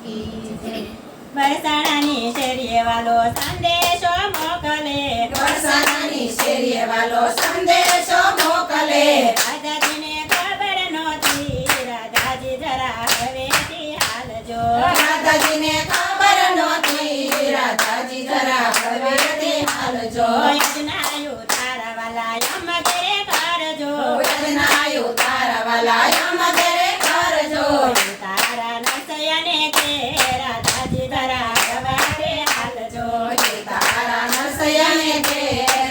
કી જય। બરસાણાની શેરીએ વાલો સંદેશો મોકલે, બરસાનાની શેરીએ વાલો સંદેશો મોકલે। રાજાજીને ખબર નહોતી, રાજાજી જરા હવેથી હાલજો। રાધાજીને ખબર નહોતી, રાધાજી જરા હવેથી હાલજો। યજ્ઞાયું તારા વાલા યમ ઘેરે કરજો, યજ્ઞાયું તારા વાલા યમ ઘેરે કરજો। તારા નરસૈયાને કે રાજાજી જરા હવારે હાલજો। તારા નરસૈયાને કે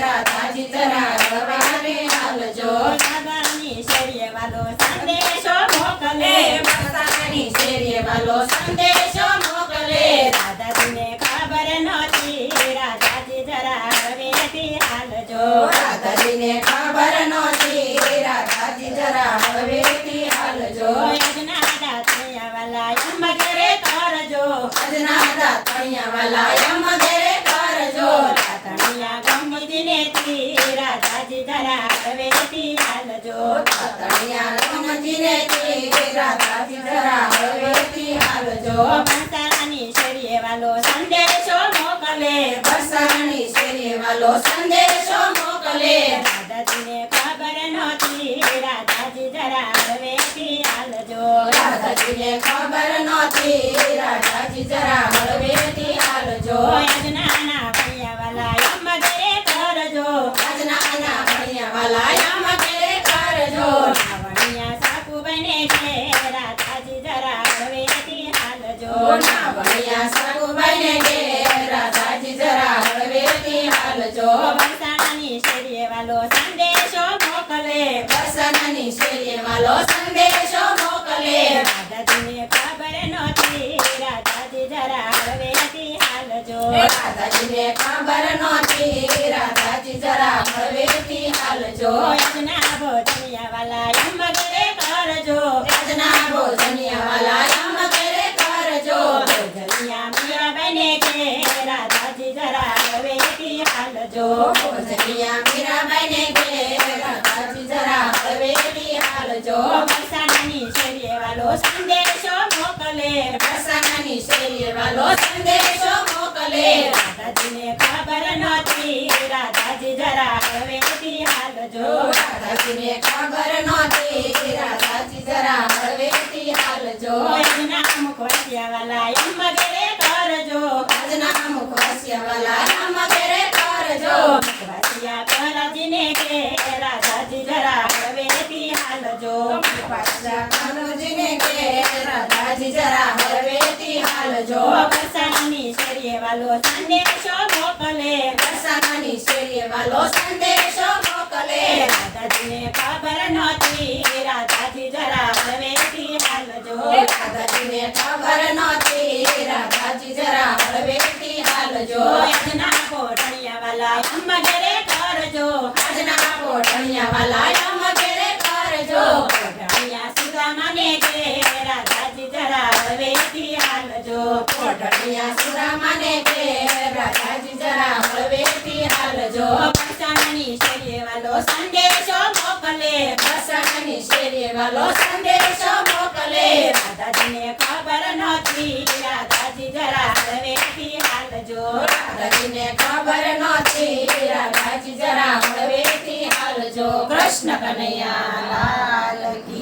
રાધાજી જરા હવારે હાલજો। સાગરની શેરીએ વાલો સંદેશો મોકલે, બરસાનાની શેરીએ વાલો સંદેશો મોકલે। રાધાજીને ખબર નહોતી, રાજાજી જરા હવેથી હાલજો। રાધાજીને ખબર નહોતી, રાધાજી જરા હવેથી હાલજો। યજ્ઞાડા થયા વાલા યમ ઘેરે કરજો, અજનાદા તણિયા વાલા યમ ઘેરે કરજો। તણિયા ગમતીને થી રાધાજી જરા હવેથી હાલજો। તણિયા ગમતીને કે રાધાજી જરા હવેથી હાલજો। બંસારાની શેરીએ વાલો સંદેશો મોકલે, બરસાનાની શેરીએ વાલો સંદેશો મોકલે। રાધાજીને ખબર નહોતી, રાધાજી જરા હવેથી હાલજો। રાધાજીને ખબર નહોતી, રાધાજી જરા હળવેથી હાલજો। યજ્ઞાના ભૈયા વાલા યમ ઘેરે કરજો, અજનાના ભણિયા વાલા યમ ઘેરે કરજો। નાવણિયા સાકુ બને છે રાધાજી જરા હવેથી હાલજો। ના ભણિયા સાગુબાઈને કે રાધાજી જરા હળવેથી હાલજો। બંસાણાની શેરીએ વાલો સંદેશો મોકલે, બરસાનાની શેરીએ વાલો સંદેશો મોકલે। રાધાજીને ખબર નહોતી, રાધાજી જરા હવેથી હાલજો। રાધાજીને ખબર નહોતી, રાધાજી જરા હળવેથી હાલજો। યજ્ઞા ભોજનિયા વાલા યમ ઘેરે કરજો, યજ્ઞા ભોજનિયા વાલા યમ ઘેરે કરજો। ભોજનિયા મીરાબાઈને કે રાધાજી જરા હવેથી હાલજો। ભોજનિયા મીરાબાઈને કે રાધાજી જરા હળવેથી હાલજો। બરસાણાની શેરીએ વાલો સંદેશો મોકલે, બરસાનાની શેરીએ વાલો સંદેશો મોકલે। રાધાજીને ખબર નહોતી, રાધાજી જરા હવેથી હાલજો। રાધાજીને ખબર નહોતી, રાધાજી જરા હળવેથી હાલજો। યજ્ઞા મુખવસિયા વાલા યમ ઘેરે કરજો, આજના મુખવાસિયા વાલા યમ ઘેરે કરજો। મુખવસિયા પ્રહલાદજીને કે રાધાજી જરા હવેથી હાલજો। પાછા કાનોજીને કે રાધાજી જરા હળવેથી હાલજો। બરસાણાની શેરીએ વાલો સંદેશો મોકલે, બરસાનાની શેરીએ વાલો સંદેશો મોકલે। રાધાજીને ખબર નહોતી, રાધાજી જરા હવેથી હાલજો। રાધાજીને ખબર નહોતી, રાધાજી જરા હળવેથી હાલજો। યજ્ઞા કોટણિયા વાલા યમ ઘેરે કરજો, આજના કોટણિયા વાલા યમ ઘેરે કરજો। કોટણિયા સુદામાને કે રાધાજી જરા હવેથી હાલજો। કોટણિયા સુદામાને કે રાધાજી જરા હળવેથી હાલજો। બરસાણાની શેરીએ વાલો સંદેશો મોકલે, બરસાનાની શેરીએ વાલો સંદેશો મોકલે। રાધાજીને ખબર નહોતી, રાધાજી જરા હવેથી હાલજો। રાધાજીને ખબર નહોતી, રાધાજી જરા હળવેથી હાલજો। કૃષ્ણ કનૈયા લાલ કી